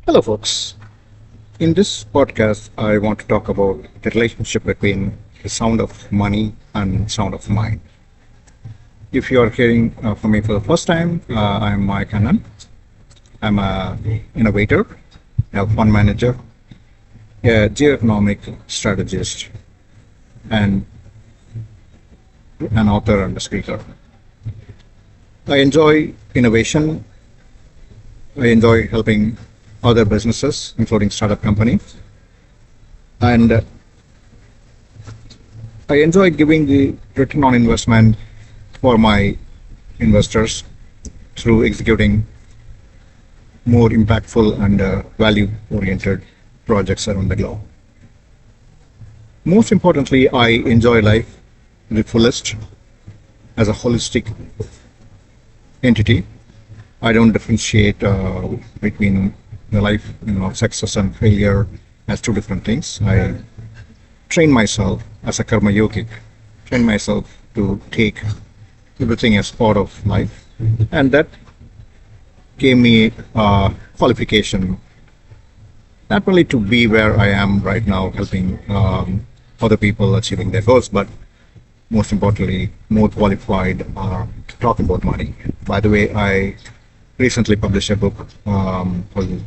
Hello, folks. In this podcast, I want to talk about the relationship between the sound of money and sound of mind. If you are hearing from me for the first time, I'm Mike Anand. I'm a innovator, a fund manager, a geoeconomic strategist, and an author and a speaker. I enjoy innovation. I enjoy helping other businesses, including startup companies, and I enjoy giving the return on investment for my investors through executing more impactful and value-oriented projects around the globe. Most importantly, I enjoy life to the fullest as a holistic entity. I don't differentiate between the life, success and failure as two different things. I train myself as a karma yogic, train myself to take everything as part of life, and that gave me qualification not only to be where I am right now, helping other people achieving their goals, but most importantly, more qualified to talk about money. By the way, I recently published a book called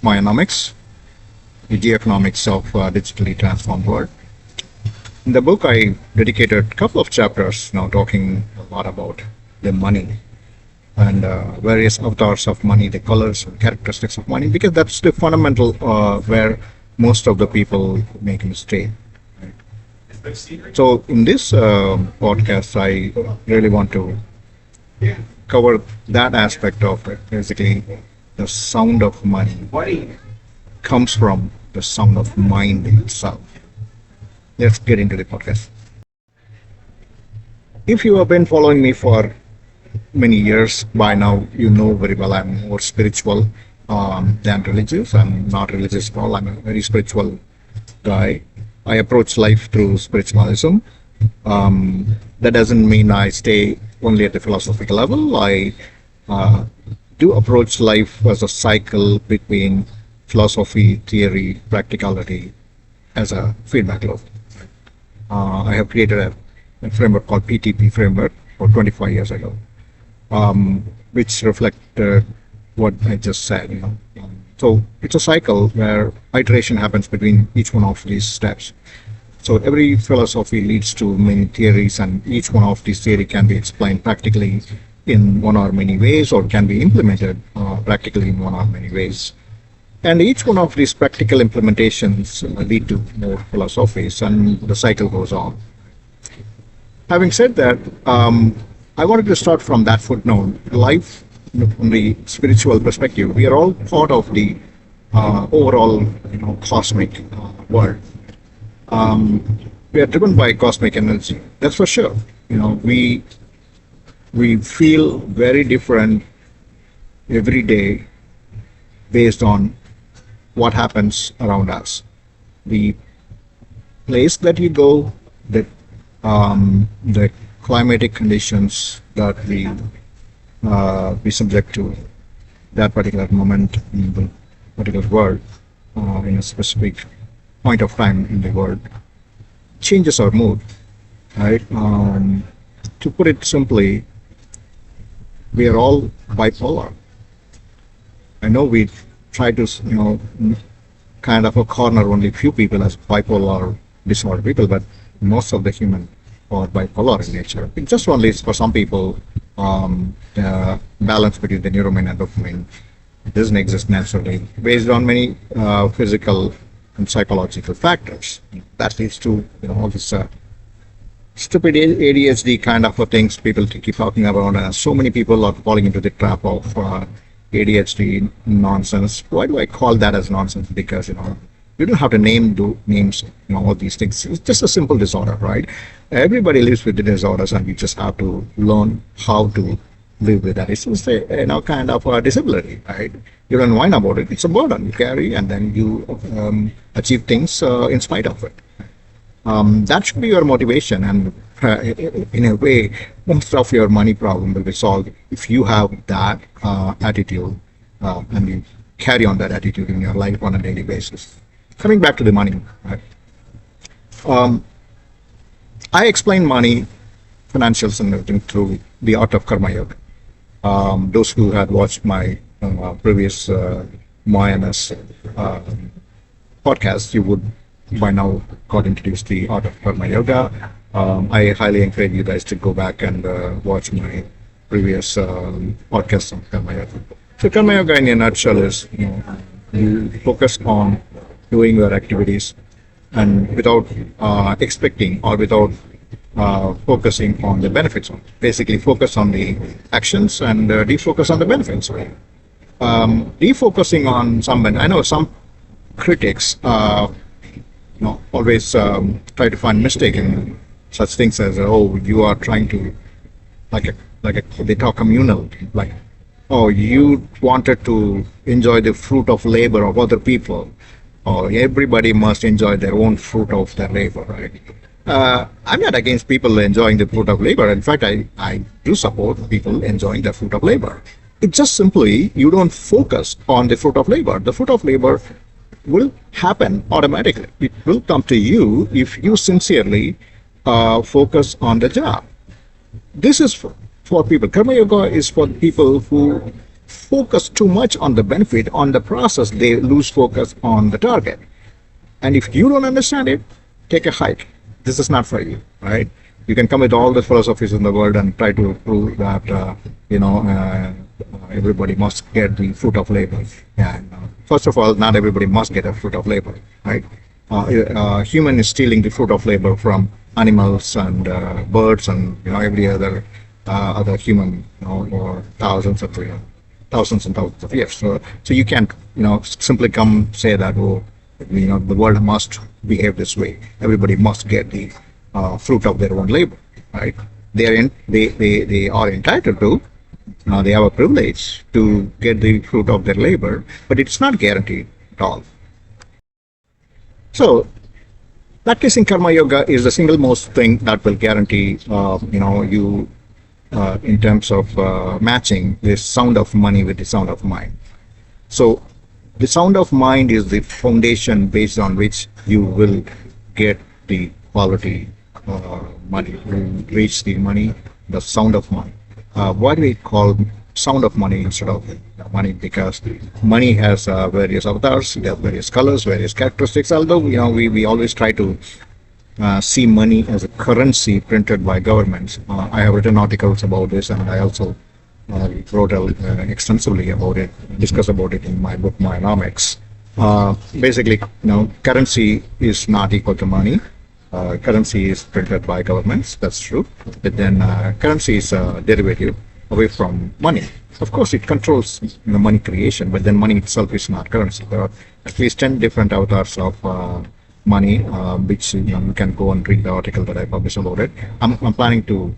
Myonomics, the geoeconomics of digitally transformed world. In the book, I dedicated a couple of chapters now talking a lot about the money and various avatars of money, the colors and characteristics of money, because that's the fundamental where most of the people make a mistake. So in this podcast, I really want to cover that aspect of it. Basically, the sound of money comes from the sound of mind itself. Let's get into the podcast. If you have been following me for many years by now, you know very well I'm more spiritual than religious. I'm not religious at all. I'm a very spiritual guy. I approach life through spiritualism. That doesn't mean I stay only at the philosophical level. I do approach life as a cycle between philosophy, theory, practicality as a feedback loop. I have created a framework called PTP framework for 25 years ago, which reflected what I just said. So it's a cycle where iteration happens between each one of these steps. So every philosophy leads to many theories, and each one of these theories can be explained practically in one or many ways, or can be implemented practically in one or many ways. And each one of these practical implementations lead to more philosophies, and the cycle goes on. Having said that, I wanted to start from that footnote. Life, from the spiritual perspective, we are all part of the overall, cosmic world. We are driven by cosmic energy. That's for sure. We feel very different every day based on what happens around us. The place that you go, the climatic conditions that we be subject to that particular moment in the particular world, in a specific point of time in the world, changes our mood, right? To put it simply, we are all bipolar. I know we try to, kind of a corner only few people as bipolar disorder people, but most of the human are bipolar in nature. It just only is for some people, balance between the neuromin and dopamine doesn't exist naturally based on many physical and psychological factors. That leads to all this stupid ADHD kind of things people keep talking about. So many people are falling into the trap of ADHD nonsense. Why do I call that as nonsense? Because you don't have to name names, all these things. It's just a simple disorder, right? Everybody lives with the disorders, and you just have to learn how to live with that. It's just a kind of a disability, right? You don't whine about it. It's a burden you carry, and then you achieve things in spite of it. That should be your motivation, and in a way, most of your money problem will be solved if you have that attitude and you carry on that attitude in your life on a daily basis. Coming back to the money, right? Um, I explain money, financials, and everything through the art of karma yoga. Those who had watched my previous Mayanas uh, podcast, you would by now got introduced to the art of karma yoga. I highly encourage you guys to go back and watch my previous podcast on karma yoga. So karma yoga in a nutshell is, you focus on doing your activities and without expecting or without focusing on the benefits. Basically, focus on the actions and defocus on the benefits. Defocusing on someone. I know some critics, always try to find mistake in such things as, oh, you are trying to they talk communal, like, oh, you wanted to enjoy the fruit of labor of other people, or everybody must enjoy their own fruit of their labor, right? I'm not against people enjoying the fruit of labor. In fact, I do support people enjoying the fruit of labor. It's just simply you don't focus on the fruit of labor. The fruit of labor will happen automatically. It will come to you if you sincerely focus on the job. This is for people. Karma yoga is for people who focus too much on the benefit, on the process. They lose focus on the target. And if you don't understand it, take a hike. This is not for you, right? You can come with all the philosophies in the world and try to prove that everybody must get the fruit of labor. And first of all, not everybody must get a fruit of labor, right? Human is stealing the fruit of labor from animals and birds and every other human, for thousands and thousands of years. So you can't simply come say that, oh, the world must behave this way. Everybody must get the fruit of their own labor, right? They are entitled to. They have a privilege to get the fruit of their labor, but it's not guaranteed at all. So, practicing karma yoga is the single most thing that will guarantee, you in terms of matching the sound of money with the sound of mind. So, the sound of mind is the foundation based on which you will get the quality money. You reach the money, the sound of money. Why do we call sound of money instead of money? Because money has various avatars, it has various colors, various characteristics. Although we always try to see money as a currency printed by governments. I have written articles about this, and I also wrote extensively about it, discuss about it in my book, My Economics. Basically, currency is not equal to money. Currency is printed by governments, that's true. But then currency is a derivative away from money. Of course, it controls money creation, but then money itself is not currency. There are at least 10 different avatars of money, which you can go and read the article that I published about it. I'm planning to,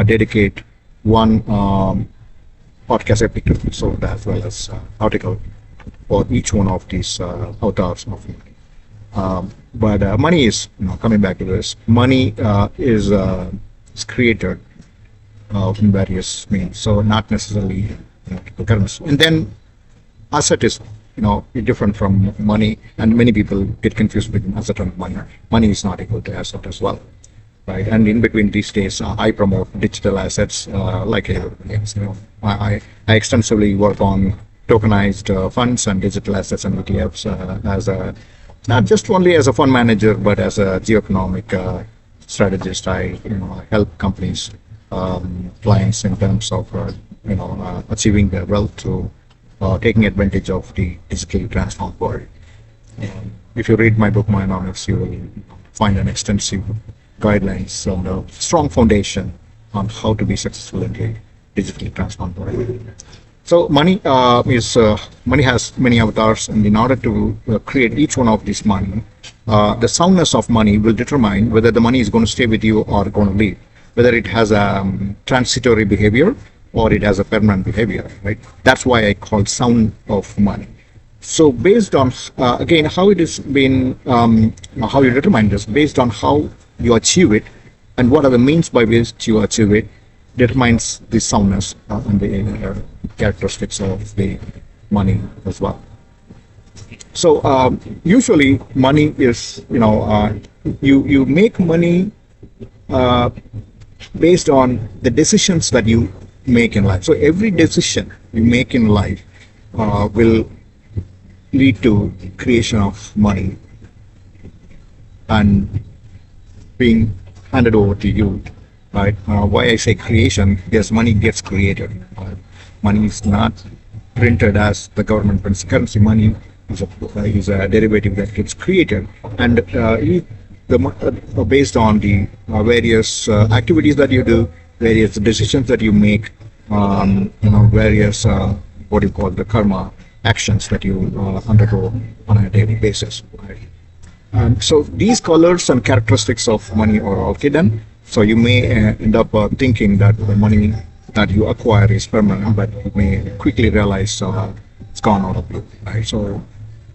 dedicate one podcast episode as well as article for each one of these avatars of money. But money is, coming back to this, money is created in various means, so not necessarily the currency. And then asset is, different from money, and many people get confused between asset and money. Money is not equal to asset as well, right? And in between these days, I promote digital assets like everybody else. I extensively work on tokenized funds and digital assets and ETFs as a not just only as a fund manager, but as a geoeconomic strategist. I help companies, clients in terms of achieving their wealth through taking advantage of the digitally transformed world. And if you read my book, My Economics, you will find an extensive guidelines and a strong foundation on how to be successful in the digitally transformed world. So money money has many avatars, and in order to create each one of these money, the soundness of money will determine whether the money is going to stay with you or going to leave, whether it has a transitory behavior or it has a permanent behavior, right? That's why I call sound of money. So based on again how it is been, how you determine this, based on how you achieve it and what are the means by which you achieve it, determines the soundness and the characteristics of the money as well. So usually money is, you make money uh, based on the decisions that you make in life. So every decision you make in life will lead to creation of money and being handed over to you, right? Why I say creation? Because money gets created. Money is not printed as the government prints currency. Money is a derivative that gets created, and based on the various activities that you do, various decisions that you make, various what do you call the karma actions that you undergo on a daily basis. Right? So these colors and characteristics of money are all hidden. So you may end up thinking that the money that you acquire is permanent, but you may quickly realize it's gone out of you. Right? So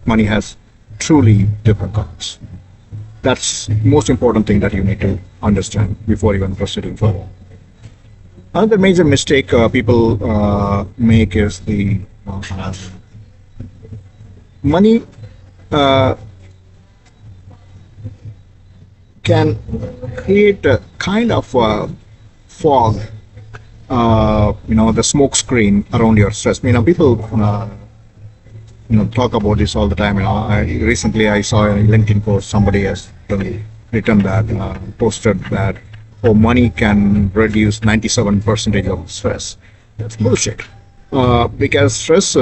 money has truly different colors. That's the most important thing that you need to understand before even proceeding further. Another major mistake people make is the money can create a kind of fog, the smoke screen around your stress. People talk about this all the time. Recently I saw a LinkedIn post. Somebody has written that, posted that, oh, money can reduce 97% of stress. That's bullshit. Because stress,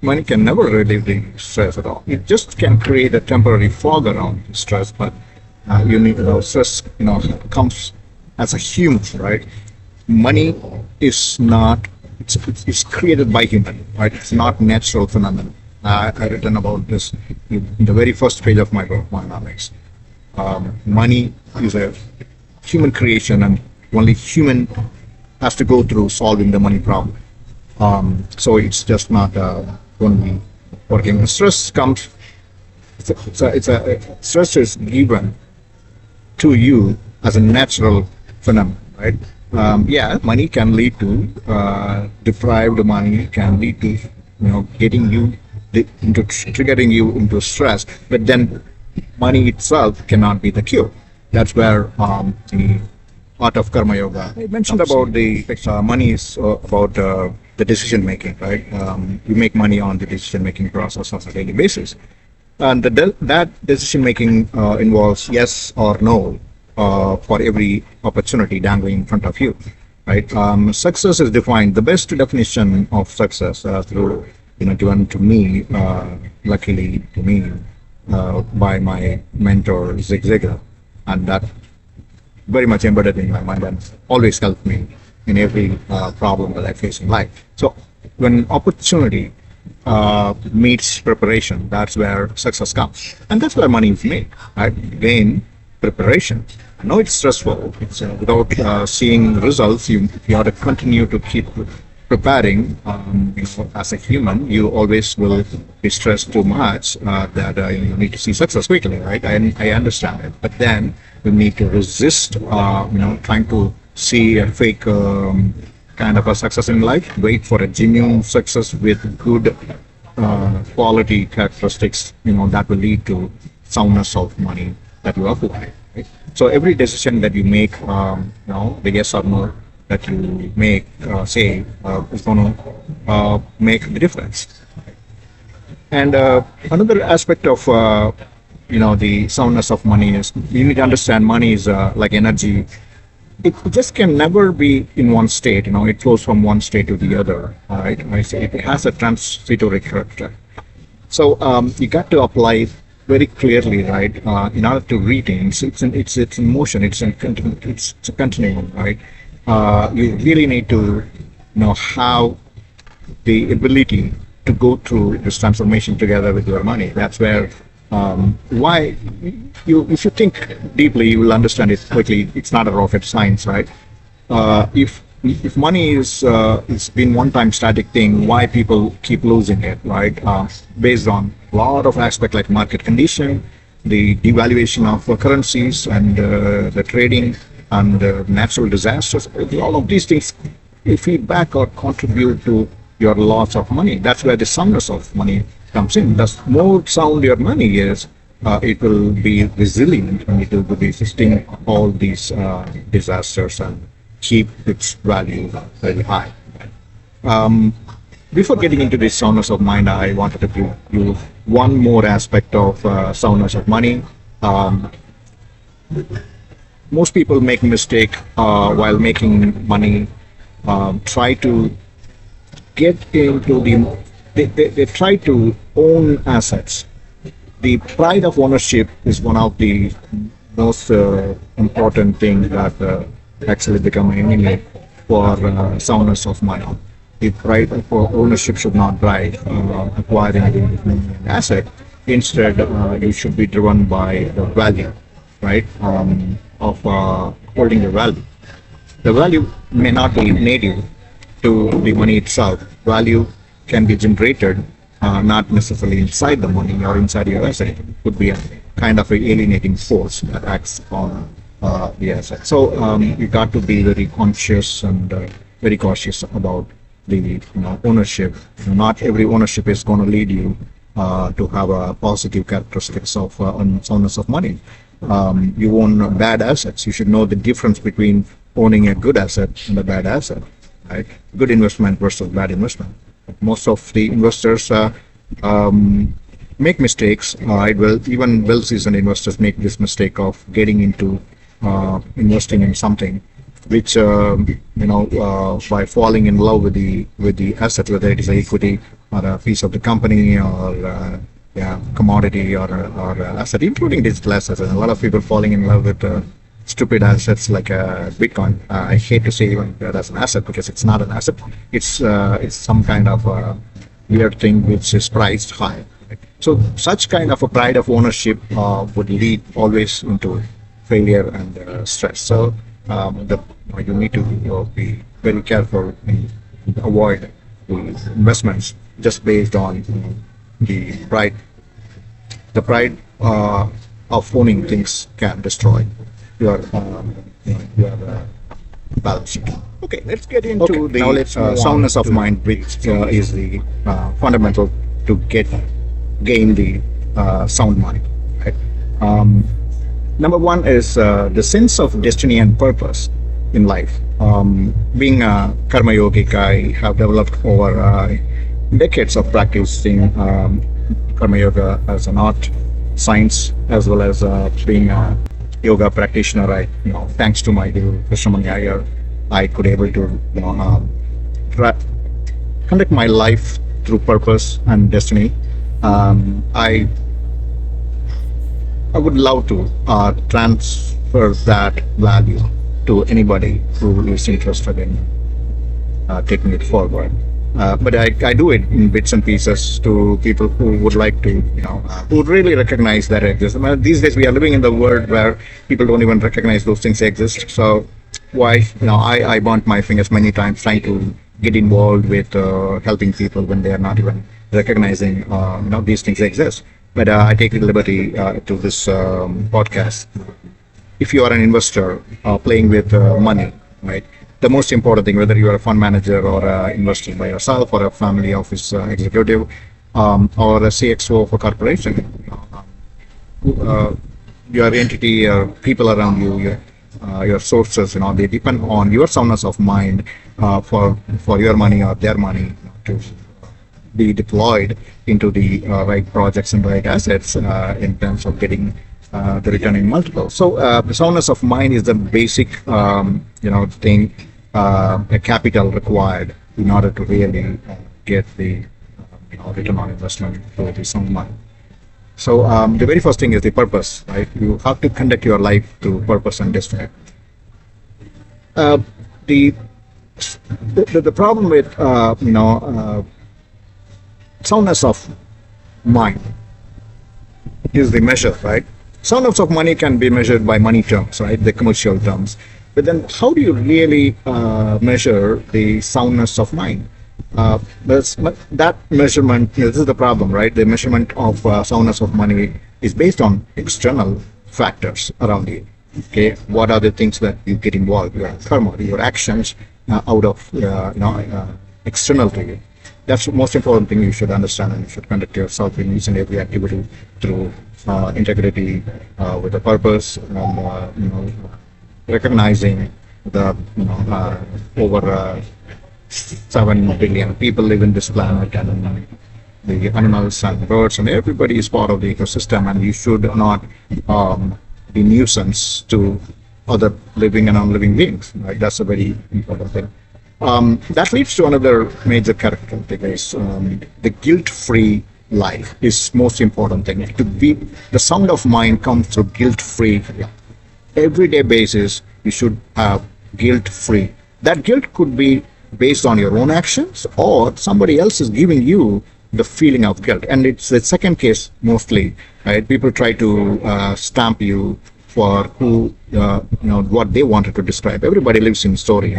money can never relieve the stress at all. It just can create a temporary fog around the stress, but stress, comes as a human, right? Money is not, it's created by human, right? It's not natural phenomenon. I written about this in the very first page of my book, Economics. Money is a human creation, and only human has to go through solving the money problem. So it's just not going to be working. Stress comes. Stress is given to you as a natural phenomenon, right? Money can lead to deprived money can lead to getting you into triggering you into stress, but then money itself cannot be the cure. That's where the art of karma yoga I mentioned about the money is about the decision making, right? You make money on the decision making process on a daily basis, and that decision making involves yes or no for every opportunity dangling in front of you, right? Success is defined. The best definition of success through given to me, luckily to me, by my mentor Zig Ziglar, and that very much embedded in my mind and always helped me in every problem that I face in life. So when opportunity meets preparation, that's where success comes, and that's where money is made. Right? Again, preparation. I know it's stressful. It's without seeing results, you have to continue to keep preparing. As a human, you always will be stressed too much that you need to see success quickly, right? I understand it, but then you need to resist, trying to see a fake kind of a success in life. Wait for a genuine success with good quality characteristics. That will lead to soundness of money that you apply. Right? So every decision that you make, the yes or no that you make, is going to make the difference. And another aspect of the soundness of money is you need to understand money is like energy. It just can never be in one state. It flows from one state to the other. Right? I say it has a transitory character. So you got to apply very clearly, right? In order to retain, it's in motion. It's a continuum, right? You really need to have the ability to go through this transformation together with your money. That's where why if you think deeply, you will understand it quickly. It's not a rocket science, right? If money is it's been one-time static thing, why people keep losing it, right? Based on a lot of aspects like market condition, the devaluation of currencies, and the trading, and natural disasters. All of these things feedback or contribute to your loss of money. That's where the soundness of money comes in. The more sound your money is, it will be resilient and it will be sustain all these disasters and keep its value very high. Um, Before getting into the soundness of mind, I wanted to give you one more aspect of soundness of money. Um, Most people make mistake while making money. Try to get into they try to own assets. The pride of ownership is one of the most important things that actually become an enemy for soundness of money. The pride of ownership should not drive acquiring an asset. Instead, you should be driven by the value, right, of holding the value. The value may not be native to the money itself. Value can be generated not necessarily inside the money or inside your asset. It could be a kind of a alienating force that acts on the asset. So you got to be very conscious and very cautious about the ownership. Not every ownership is going to lead you to have a positive characteristics of soundness of money. You own bad assets. You should know the difference between owning a good asset and a bad asset, right? Good investment versus bad investment. Most of the investors make mistakes. Even well-seasoned investors make this mistake of getting into investing in something which by falling in love with the asset, whether it is equity or a piece of the company or commodity or asset, including digital assets. And a lot of people falling in love with stupid assets like Bitcoin. I hate to say even that as an asset because it's not an asset. It's some kind of weird thing which is priced high. So such kind of a pride of ownership would lead always into failure and stress. So you need to be very careful and avoid the investments just based on the pride. The pride of owning things can destroy your balance sheet. Okay, let's get into the soundness of mind, which is the fundamental to gain the sound mind. Right? Number one is the sense of destiny and purpose in life. Being a karma yogic, I have developed over decades of practicing karma yoga as an art, science, as well as being a yoga practitioner. Thanks to my guru Krishnamani Iyer, I could able to conduct my life through purpose and destiny. I would love to transfer that value to anybody who is interested in taking it forward. But I do it in bits and pieces to people who would like to, who would really recognize that it exists. These days we are living in the world where people don't even recognize those things exist. So why, I burnt my fingers many times trying to get involved with helping people when they are not even recognizing, these things exist. But I take the liberty to this podcast. If you are an investor playing with money, right? The most important thing, whether you are a fund manager or investing by yourself or a family office executive or a CXO of a corporation, your entity, your people around you, your sources, they depend on your soundness of mind for your money or their money to be deployed into the right projects and right assets in terms of getting the return in multiple. So the soundness of mind is the basic, thing, a capital required in order to really get the return on investment for the sound mind. So the very first thing is the purpose, right? You have to conduct your life through purpose and destiny. The problem with soundness of mind is the measure, right? Soundness of money can be measured by money terms, right? The commercial terms. But then how do you really measure the soundness of mind? That measurement, this is the problem, right? The measurement of soundness of money is based on external factors around you. Okay, what are the things that you get involved? Your karma, your actions out of external to you. That's the most important thing you should understand, and you should conduct yourself in each and every activity through integrity, with a purpose, and recognizing the over 7 billion people live in this planet, and the animals and birds and everybody is part of the ecosystem, and you should not be nuisance to other living and non-living beings. Right? That's a very important thing. That leads to another major characteristic is the guilt-free life is most important thing. To be the sound of mind comes through guilt-free. Everyday basis, you should have guilt-free. That guilt could be based on your own actions, or somebody else is giving you the feeling of guilt. And it's the second case mostly. Right? People try to stamp you for who what they wanted to describe. Everybody lives in story.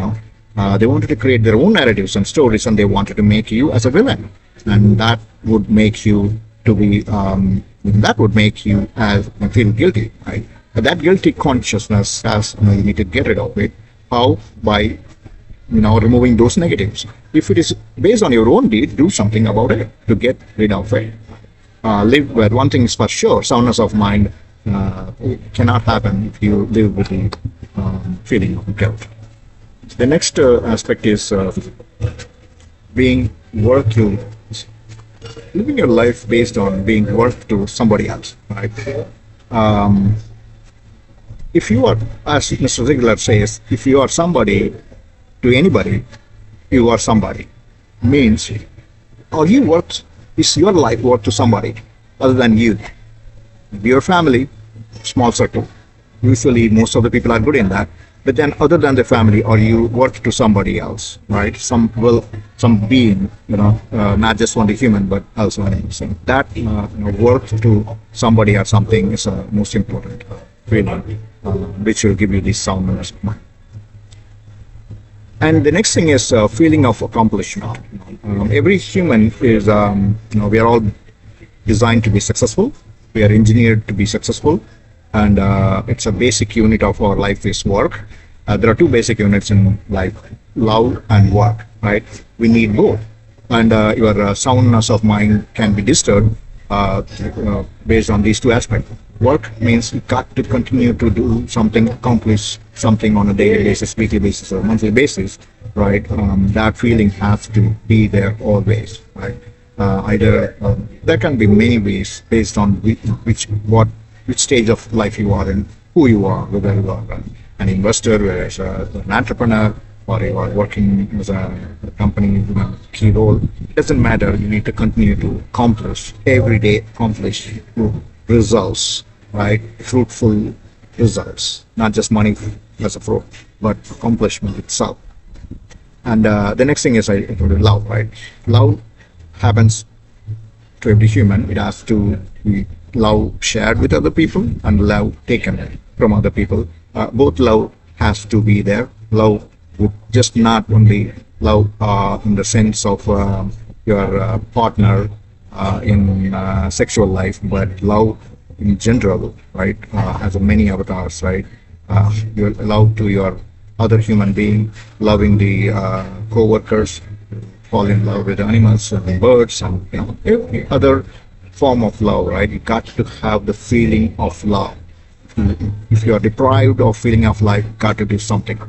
They wanted to create their own narratives and stories, and they wanted to make you as a villain, and that would make you to be that would make you as feel guilty, right? But that guilty consciousness has you need to get rid of it. How? By removing those negatives. If it is based on your own deed, do something about it to get rid of it. Live where one thing is for sure: soundness of mind cannot happen if you live with the feeling of guilt. The next aspect is being worth to living your life based on being worth to somebody else, right? Um, if you are, as Mr. Ziegler says, if you are somebody to anybody, you are somebody. Means, are you worth? Is your life worth to somebody other than you? Your family, small circle. Usually, most of the people are good in that. But then, other than the family, are you worth to somebody else, right? Some being, not just only human, but also an animal. So that worth to somebody or something is the most important feeling, which will give you this soundness of mind. And the next thing is a feeling of accomplishment. Every human is, we are all designed to be successful. We are engineered to be successful, and it's a basic unit of our life is work. There are two basic units in life: love and work. Right? We need both, and your soundness of mind can be disturbed based on these two aspects. Work means you got to continue to do something, accomplish something on a daily basis, weekly basis, or monthly basis. Right? That feeling has to be there always. Right? Either there can be many ways based on which stage of life you are in, who you are, whether you are an investor, whether it's an entrepreneur, or you are working as a company in a key role. It doesn't matter. You need to continue to accomplish every day, accomplish results, right? Fruitful results, not just money as a fruit, but accomplishment itself. And the next thing is I included love, right? Love happens to every human. It has to be love shared with other people and love taken from other people. Both love has to be there. Love would just not only love in the sense of your partner in sexual life, but love in general, right? Has many avatars, right? Your love to your other human being, loving the co-workers, fall in love with animals and birds, and every other form of love, right? You got to have the feeling of love. If you are deprived of feeling of life, got to do something.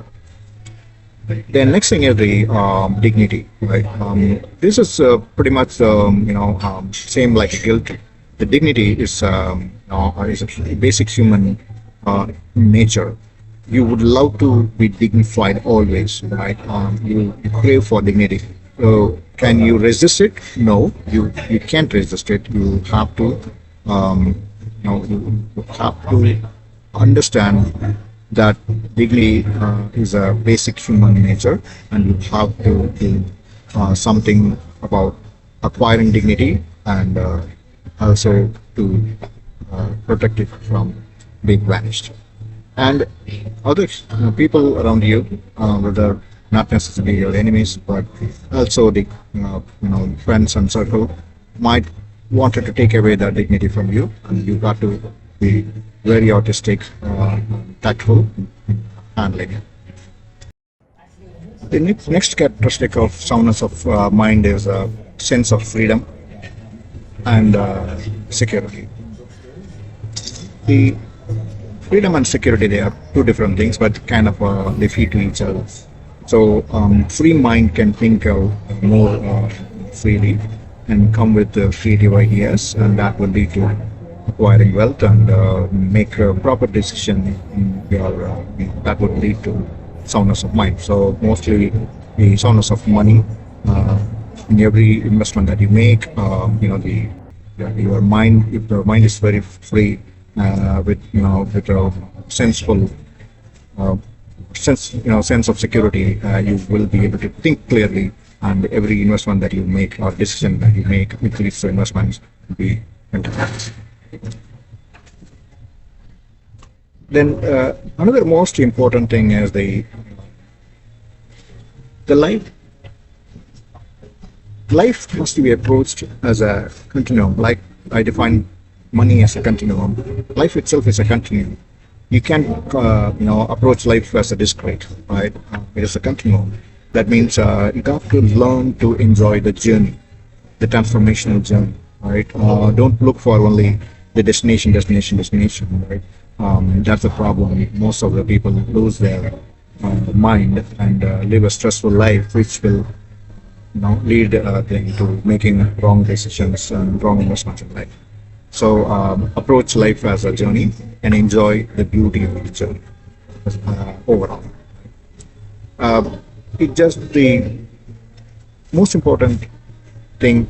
The next thing is the dignity, right? This is pretty much same like guilt. The dignity is is a basic human nature. You would love to be dignified always, right? You crave for dignity. Can you resist it? No, you can't resist it. You have to you have to understand that dignity is a basic human nature, and you have to do something about acquiring dignity, and also to protect it from being vanished. And other people around you, whether not necessarily your enemies, but also the friends and circle, might wanted to take away that dignity from you, and you got to be very artistic, tactful, handling it. The next characteristic of soundness of mind is a sense of freedom and security. The freedom and security, they are two different things, but kind of they feed to each other. So free mind can think more freely and come with creative ideas, and that will lead to acquiring wealth and make a proper decision in your, that would lead to soundness of mind. So mostly the soundness of money in every investment that you make, the your mind, if your mind is very free with with a senseful uh, sense of security, you will be able to think clearly, and every investment that you make or decision that you make with these investments will be fantastic. Then another most important thing is the life has to be approached as a continuum. Like I define money as a continuum. Life itself is a continuum. You can't, approach life as a discrete, right? It is a continuum. That means you have to learn to enjoy the journey, the transformational journey, right? Don't look for only the destination, right? That's the problem. Most of the people lose their mind and live a stressful life, which will lead them to making wrong decisions and wrong investments in life. So approach life as a journey and enjoy the beauty of the journey overall. Uh, it just the most important thing,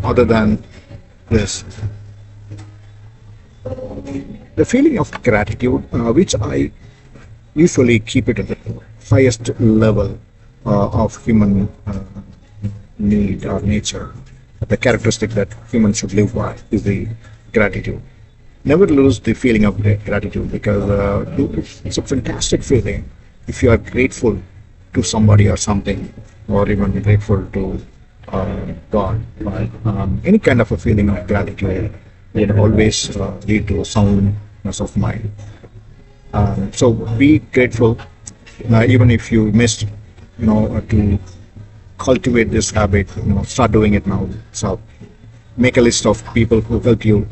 other than this, the feeling of gratitude, which I usually keep it at the highest level of human need or nature. The characteristic that humans should live by is the gratitude. Never lose the feeling of gratitude, because it's a fantastic feeling if you are grateful to somebody or something, or even grateful to God. Right? Any kind of a feeling of gratitude will always lead to a soundness of mind. So be grateful, even if you missed, to cultivate this habit. Start doing it now. So make a list of people who helped you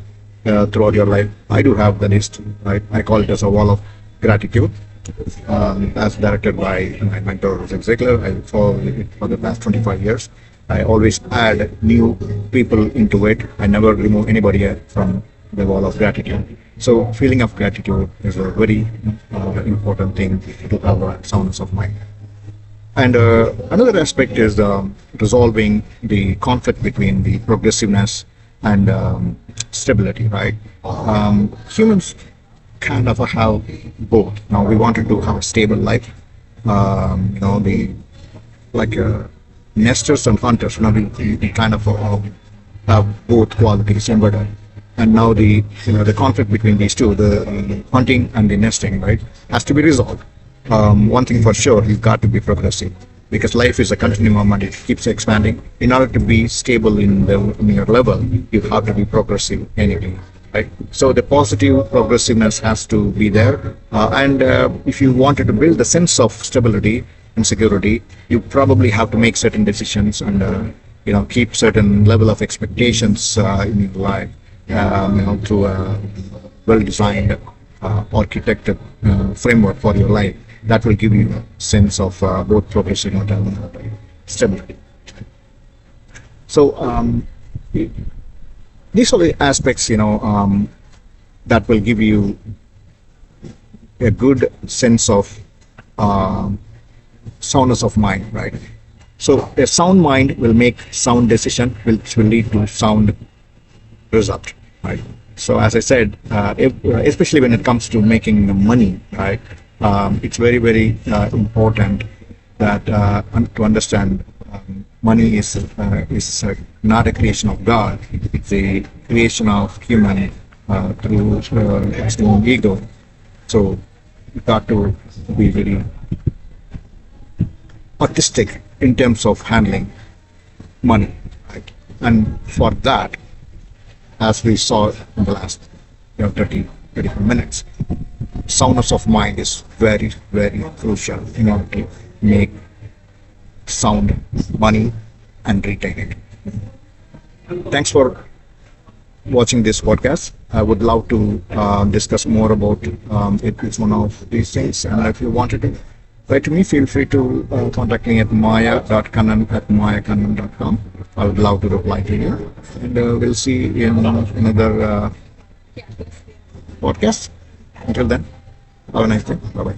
throughout your life. I do have the list, right? I call it as a wall of gratitude, as directed by my mentor Zig Ziglar. I follow it for the past 25 years. I always add new people into it. I never remove anybody from the wall of gratitude. So feeling of gratitude is a very important thing to have a soundness of mind. And another aspect is resolving the conflict between the progressiveness and stability, right? Humans kind of have both. Now we wanted to have a stable life. The like nesters and hunters. We kind of have both qualities embedded. And now the conflict between these two, the hunting and the nesting, right, has to be resolved. One thing for sure, you've got to be progressive, because life is a continuum and it keeps expanding. In order to be stable in your level, you have to be progressive anyway, right? So the positive progressiveness has to be there, and if you wanted to build a sense of stability and security, you probably have to make certain decisions and keep certain level of expectations in your life, through a well-designed, architected framework for your life. That will give you a sense of both progression and stability. So these are the aspects, that will give you a good sense of soundness of mind, right? So a sound mind will make sound decision, which will lead to sound result, right? So as I said, especially when it comes to making money, right? It's very, very important that to understand money is not a creation of God. It's a creation of human through its own ego. So you got to be very artistic in terms of handling money, right? And for that, as we saw in the last 34 minutes, soundness of mind is very, very crucial in order to make sound, money, and retain it. Thanks for watching this podcast. I would love to discuss more about each one of these things. And if you wanted to write to me, feel free to contact me at maya.kannan@mayakannan.com. I would love to reply to you. And we'll see in another podcast. Until then, have a nice day. Bye bye.